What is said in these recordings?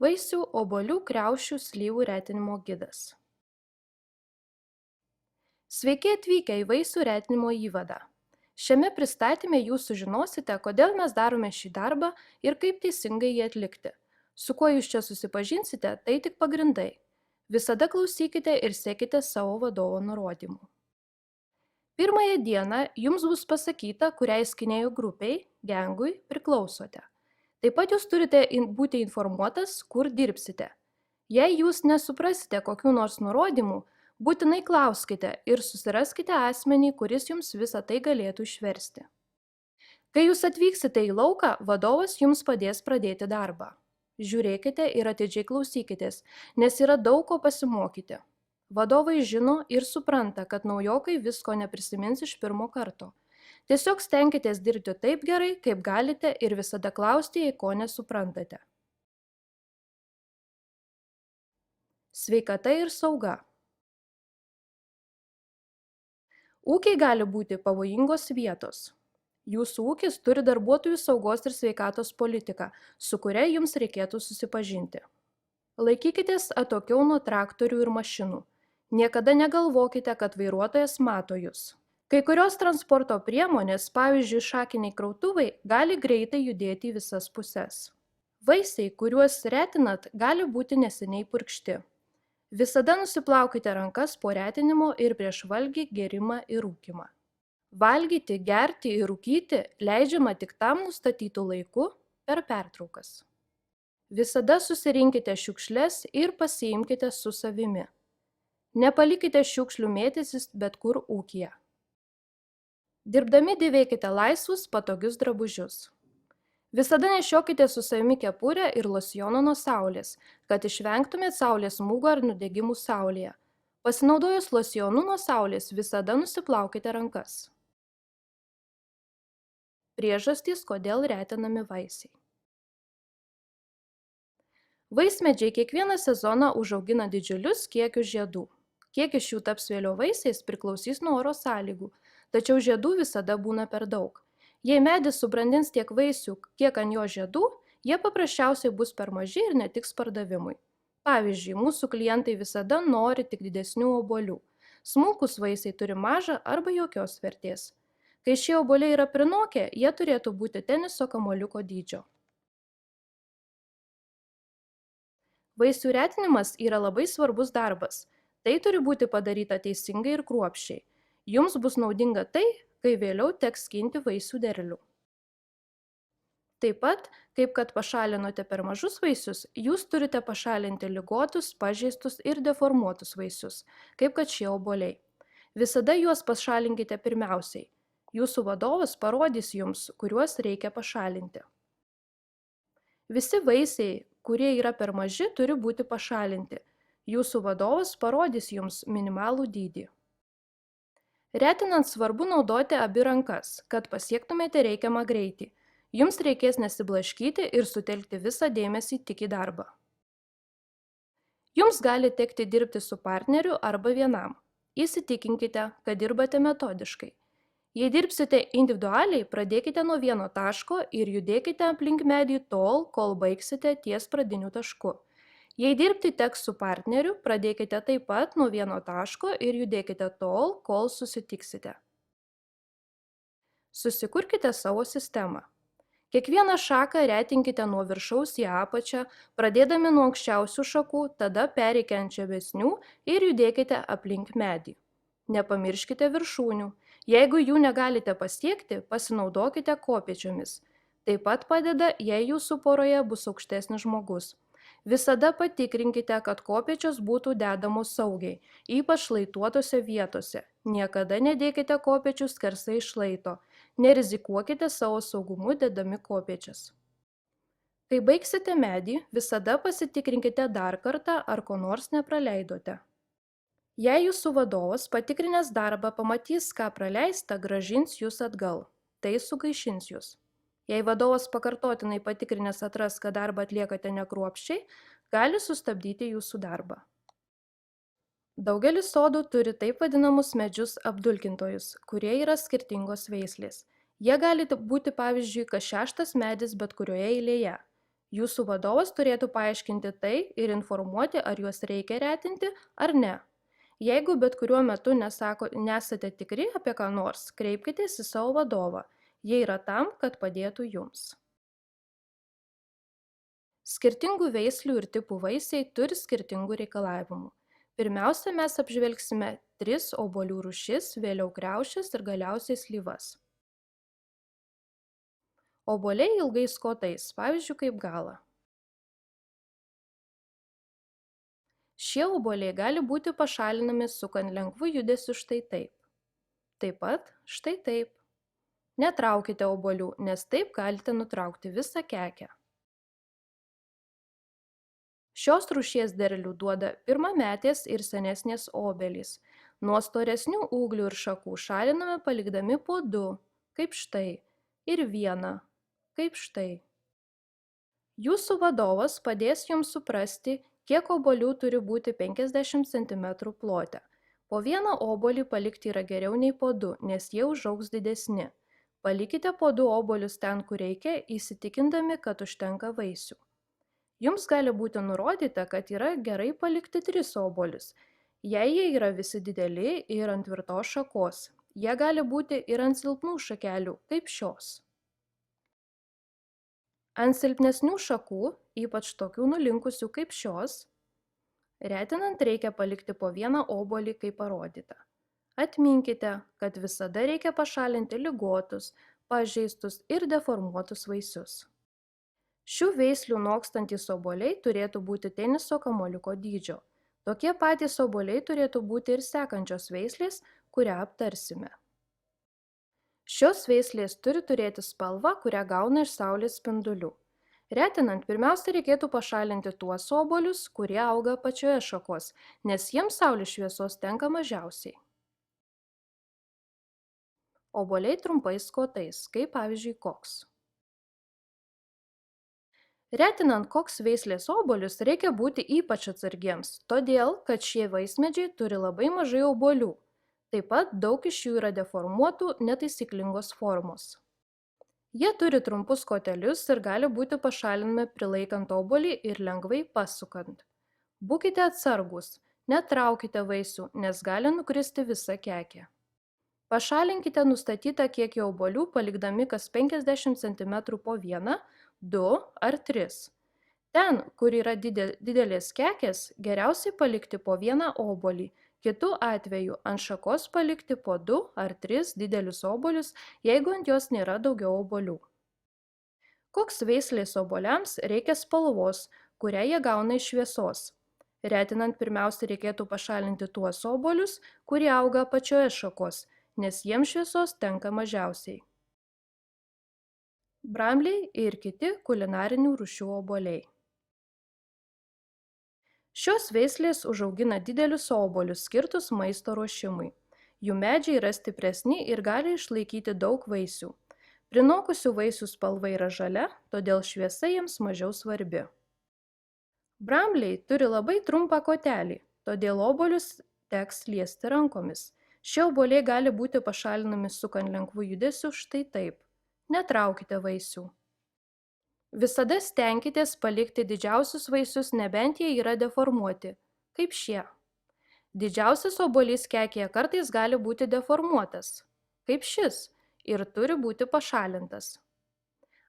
Vaisių, obuolių, kriaušių, slyvų retinimo gidas. Sveiki atvykę į vaisių retinimo įvadą. Šiame pristatyme jūs sužinosite, kodėl mes darome šį darbą ir kaip teisingai jį atlikti. Su kuo jūs čia susipažinsite, tai tik pagrindai. Visada klausykite ir sekite savo vadovo nurodymų. Pirmąją dieną jums bus pasakyta, kuriai skynėjų grupiai, gengui, priklausote. Taip pat jūs turite būti informuotas, kur dirbsite. Jei jūs nesuprasite kokių nors nurodymų, būtinai klauskite ir susiraskite asmenį, kuris jums visą tai galėtų išversti. Kai jūs atvyksite į lauką, vadovas jums padės pradėti darbą. Žiūrėkite ir atidžiai klausykitės, nes yra daug ko pasimokyti. Vadovai žino ir supranta, kad naujokai visko neprisimins iš pirmo karto. Tiesiog stenkitės dirbti taip gerai, kaip galite ir visada klausti, jei ko nesuprantate. Sveikata ir sauga. Ūkiai gali būti pavojingos vietos. Jūsų ūkis turi darbuotojų saugos ir sveikatos politiką, su kuria jums reikėtų susipažinti. Laikykitės atokiau nuo traktorių ir mašinų. Niekada negalvokite, kad vairuotojas mato jūs. Kai kurios transporto priemonės, pavyzdžiui šakiniai krautuvai, gali greitai judėti į visas puses. Vaisiai, kuriuos retinat, gali būti neseniai purkšti. Visada nusiplaukite rankas po retinimo ir prieš valgį, gėrimą ir rūkymą. Valgyti, gerti ir rūkyti leidžiama tik tam nustatytų laiku per pertraukas. Visada susirinkite šiukšles ir pasiimkite su savimi. Nepalikite šiukšlių mėtysis bet kur ūkyje. Dirbdami dėvėkite laisvus, patogius drabužius. Visada nešiokite su savimi kepurę ir losjoną nuo saulės, kad išvengtumėt saulės smūgio ar nudegimų saulėje. Pasinaudojus losjonu nuo saulės visada nusiplaukite rankas. Priežastys, kodėl retinami vaisiai. Vaismedžiai kiekvieną sezoną užaugina didžiulius kiekius žiedų. Kiek iš jų taps vėliau vaisiais priklausys nuo oro sąlygų, tačiau žiedų visada būna per daug. Jei medis subrandins tiek vaisių, kiek ant jo žiedų, jie paprasčiausiai bus per maži ir netiks pardavimui. Pavyzdžiui, mūsų klientai visada nori tik didesnių obuolių. Smulkūs vaisiai turi mažą arba jokios vertės. Kai šie obuoliai yra prinokę, jie turėtų būti teniso kamuoliuko dydžio. Vaisių retinimas yra labai svarbus darbas. Tai turi būti padaryta teisingai ir kruopščiai. Jums bus naudinga tai, kai vėliau teks skinti vaisių derlių. Taip pat, kaip kad pašalinote per mažus vaisius, jūs turite pašalinti ligotus, pažeistus ir deformuotus vaisius, kaip kad šie obuoliai. Visada juos pašalinkite pirmiausiai. Jūsų vadovas parodys jums, kuriuos reikia pašalinti. Visi vaisiai, kurie yra per maži, turi būti pašalinti. Jūsų vadovas parodys jums minimalų dydį. Retinant svarbu naudoti abi rankas, kad pasiektumėte reikiamą greitį. Jums reikės nesiblaškyti ir sutelkti visą dėmesį tik į darbą. Jums gali tekti dirbti su partneriu arba vienam. Įsitikinkite, kad dirbate metodiškai. Jei dirbsite individualiai, pradėkite nuo vieno taško ir judėkite aplink medį tol, kol baigsite ties pradiniu tašku. Jei dirbti teks su partneriu, pradėkite taip pat nuo vieno taško ir judėkite tol, kol susitiksite. Susikurkite savo sistemą. Kiekvieną šaką retinkite nuo viršaus į apačią, pradėdami nuo aukščiausių šakų, tada pereikę ant žemesnių ir judėkite aplink medį. Nepamirškite viršūnių. Jeigu jų negalite pasiekti, pasinaudokite kopėčiomis. Taip pat padeda, jei jūsų poroje bus aukštesnis žmogus. Visada patikrinkite, kad kopėčios būtų dedamos saugiai, ypač šlaituotose vietose. Niekada nedėkite kopėčių skersai šlaito. Nerizikuokite savo saugumu dėdami kopėčias. Kai baigsite medį, visada pasitikrinkite dar kartą, ar ko nors nepraleidote. Jei jūsų vadovas patikrinęs darbą pamatys, ką praleista, grąžins jūs atgal. Tai sugaišins jūs. Jei vadovas pakartotinai patikrinęs atras, kad darbą atliekate nekruopščiai, gali sustabdyti jūsų darbą. Daugelis sodų turi taip vadinamus medžius apdulkintojus, kurie yra skirtingos veislės. Jie gali būti pavyzdžiui kas šeštas medis bet kurioje eilėje. Jūsų vadovas turėtų paaiškinti tai ir informuoti, ar juos reikia retinti ar ne. Jeigu bet kuriuo metu nesate tikri apie ką nors, kreipkitės į savo vadovą. Jie yra tam, kad padėtų jums. Skirtingų veislių ir tipų vaisiai turi skirtingų reikalavimų. Pirmiausia, mes apžvelgsime 3 obuolių rūšis, vėliau kriaušes ir galiausiai slyvas. Obuoliai ilgais kotais, pavyzdžiui, kaip gala. Šie obuoliai gali būti pašalinami sukant lengvu judesiu štai taip. Taip pat štai taip. Netraukite obuolių, nes taip galite nutraukti visą kekę. Šios rūšies derlių duoda pirmametės ir senesnės obelys. Nuo storesnių ūglių ir šakų šaliname palikdami po 2, kaip štai, ir 1, kaip štai. Jūsų vadovas padės jums suprasti, kiek obuolių turi būti 50 cm plote. Po vieną obuolį palikti yra geriau nei po 2, nes jie užaugs didesni. Palikite po 2 obuolius ten, kur reikia, įsitikindami, kad užtenka vaisių. Jums gali būti nurodyta, kad yra gerai palikti 3 obuolius, jei jie yra visi dideli ir ant tvirtos šakos. Jie gali būti ir ant silpnų šakelių, kaip šios. Ant silpnesnių šakų, ypač tokių nulinkusių kaip šios, retinant reikia palikti po vieną obuolį, kaip parodyta. Atminkite, kad visada reikia pašalinti ligotus, pažeistus ir deformuotus vaisius. Šių veislių nokstantys obuoliai turėtų būti teniso kamuoliuko dydžio. Tokie patys obuoliai turėtų būti ir sekančios veislės, kurią aptarsime. Šios veislės turi turėti spalvą, kurią gauna iš saulės spindulių. Retinant, pirmiausia reikėtų pašalinti tuos obuolius, kurie auga apačioje šakos, nes jiems saulės šviesos tenka mažiausiai. Obuoliai trumpais kotais, kaip pavyzdžiui koks. Retinant koks veislės obuolius reikia būti ypač atsargiems, todėl, kad šie vaismedžiai turi labai mažai obuolių. Taip pat daug iš jų yra deformuotų, netaisyklingos formos. Jie turi trumpus kotelius ir gali būti pašalinami prilaikant obuolį ir lengvai pasukant. Būkite atsargūs, netraukite vaisių, nes gali nukristi visa kekė. Pašalinkite nustatytą kiekį obuolių, palikdami kas 50 cm po 1, 2 ar 3. Ten, kur yra didelės kekės, geriausiai palikti po 1 obuolį, kitu atveju ant šakos palikti po 2 ar 3 didelius obuolius, jeigu ant jos nėra daugiau obuolių. Koks veislės obuoliams reikia spalvos, kurią jie gauna iš šviesos. Retinant, pirmiausia reikėtų pašalinti tuos obuolius, kurie auga apačioje šakos, nes jiems šviesos tenka mažiausiai. Brambliai ir kiti kulinarinių rūšių obuoliai. Šios veislės užaugina didelius obuolius skirtus maisto ruošimui. Jų medžiai yra stipresni ir gali išlaikyti daug vaisių. Prinokusių vaisių spalva yra žalia, todėl šviesa jiems mažiau svarbi. Brambliai turi labai trumpą kotelį, todėl obuolius teks liesti rankomis. Šie obuoliai gali būti pašalinami sukant lengvu judesiu štai taip. Netraukite vaisių. Visada stenkitės palikti didžiausius vaisius, nebent jie yra deformuoti, kaip šie. Didžiausias obuolys kekėje kartais gali būti deformuotas, kaip šis, ir turi būti pašalintas.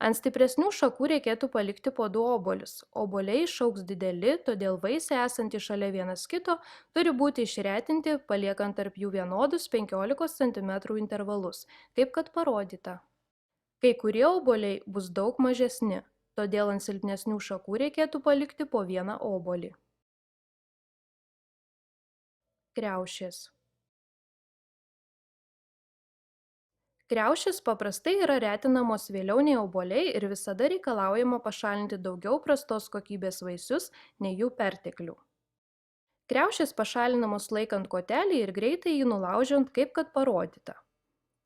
Ant stipresnių šakų reikėtų palikti po 2 obuolius. Obuoliai išaugs dideli, todėl vaisiai esantys šalia vienas kito turi būti išretinti, paliekant tarp jų vienodus 15 cm intervalus, kaip kad parodyta. Kai kurie obuoliai bus daug mažesni, todėl ant silpnesnių šakų reikėtų palikti po 1 obuolį. Kriaušės. Kriaušės paprastai yra retinamos vėliau nei obuoliai ir visada reikalaujama pašalinti daugiau prastos kokybės vaisius nei jų perteklių. Kriaušės pašalinamos laikant kotelį ir greitai jį nulaužiant, kaip kad parodyta.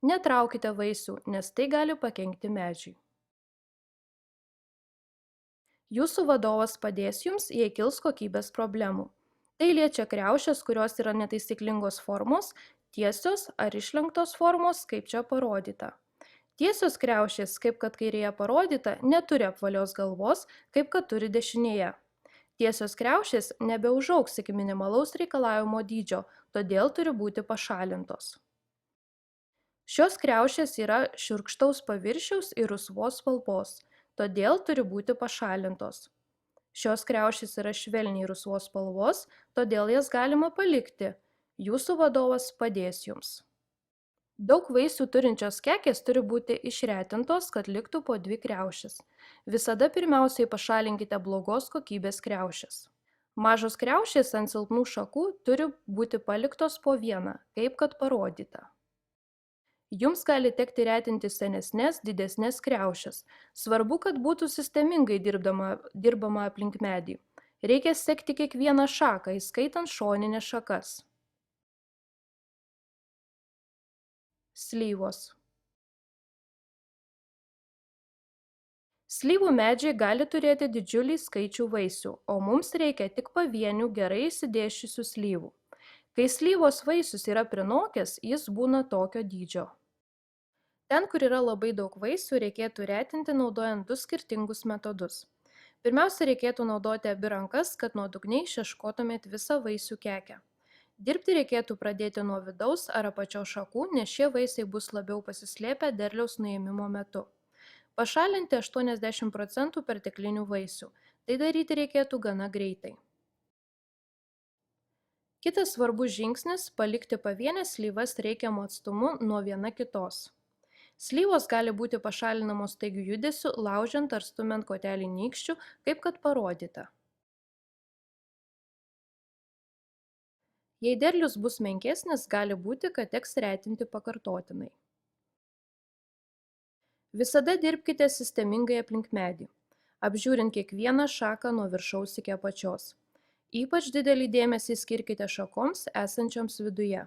Netraukite vaisių, nes tai gali pakenkti medžiui. Jūsų vadovas padės jums, jei kils kokybės problemų. Tai liečia kriaušės, kurios yra netaisyklingos formos, tiesios ar išlenktos formos, kaip čia parodyta. Tiesios kriaušės, kaip kad kairėje parodyta, neturi apvalios galvos, kaip kad turi dešinėje. Tiesios kriaušės nebeužaugs iki minimalaus reikalavimo dydžio, todėl turi būti pašalintos. Šios kriaušės yra šiurkštaus paviršiaus ir rusvos spalvos, todėl turi būti pašalintos. Šios kriaušės yra švelniai rusvos spalvos, todėl jas galima palikti. Jūsų vadovas padės jums. Daug vaisių turinčios kekės turi būti išretintos, kad liktų po 2 kriaušės. Visada pirmiausiai pašalinkite blogos kokybės kriaušės. Mažos kriaušės ant silpnų šakų turi būti paliktos po vieną, kaip kad parodyta. Jums gali tekti retinti senesnės, didesnės kriaušės. Svarbu, kad būtų sistemingai dirbama aplink medį. Reikia sekti kiekvieną šaką, įskaitant šoninės šakas. Slyvos. Slyvų medžiai gali turėti didžiulį skaičių vaisių, o mums reikia tik pavienių gerai išsidėsčiusių slyvų. Kai slyvos vaisius yra prinokęs, jis būna tokio dydžio. Ten, kur yra labai daug vaisių, reikėtų retinti naudojant 2 skirtingus metodus. Pirmiausia, reikėtų naudoti abi rankas, kad nuodugniai išieškotumėt visą vaisių kekę. Dirbti reikėtų pradėti nuo vidaus ar apačios šakų, nes šie vaisiai bus labiau pasislėpę derliaus nuėmimo metu. Pašalinti 80% perteklinių vaisių. Tai daryti reikėtų gana greitai. Kitas svarbus žingsnis – palikti pavienes slyvas reikiamu atstumu nuo viena kitos. Slyvos gali būti pašalinamos staigiu judesiu, laužiant ar stumiant kotelį nykščiu, kaip kad parodyta. Jei derlius bus menkesnis, gali būti, kad teks retinti pakartotinai. Visada dirbkite sistemingai aplink medį, apžiūrint kiekvieną šaką nuo viršaus iki apačios. Ypač didelį dėmesį skirkite šakoms esančioms viduje.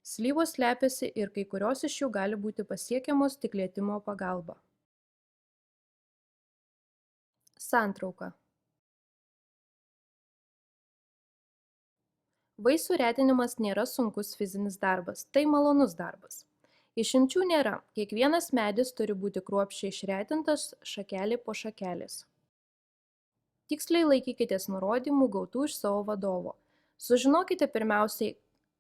Slyvos slepiasi ir kai kurios iš jų gali būti pasiekiamos tik lietimo pagalba. Santrauka. Vaisių retinimas nėra sunkus fizinis darbas, tai malonus darbas. Išimčių nėra, kiekvienas medis turi būti kruopščiai išretintas šakelė po šakelės. Tiksliai laikykitės nurodymų gautų iš savo vadovo. Sužinokite pirmiausiai,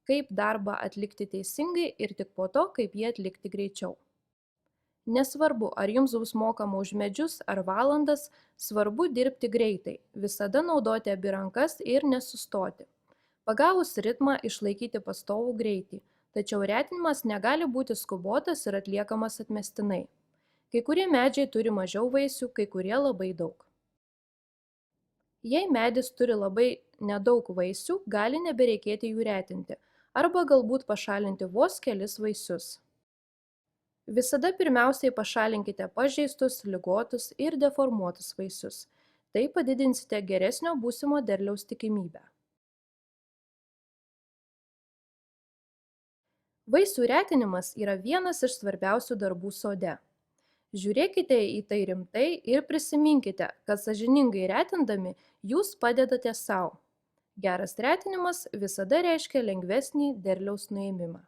kaip darbą atlikti teisingai ir tik po to, kaip jį atlikti greičiau. Nesvarbu, ar jums bus mokama už medžius ar valandas, svarbu dirbti greitai, visada naudoti abi rankas ir nesustoti. Pagavus ritmą išlaikyti pastovų greitį, tačiau retinimas negali būti skubotas ir atliekamas atmestinai. Kai kurie medžiai turi mažiau vaisių, kai kurie labai daug. Jei medis turi labai nedaug vaisių, gali nebereikėti jų retinti, arba galbūt pašalinti vos kelis vaisius. Visada pirmiausiai pašalinkite pažeistus, ligotus ir deformuotus vaisius. Tai padidinsite geresnio būsimo derliaus tikimybę. Vaisių retinimas yra vienas iš svarbiausių darbų sode. Žiūrėkite į tai rimtai ir prisiminkite, kad sąžiningai retindami jūs padedate sau. Geras retinimas visada reiškia lengvesnį derliaus nuėmimą.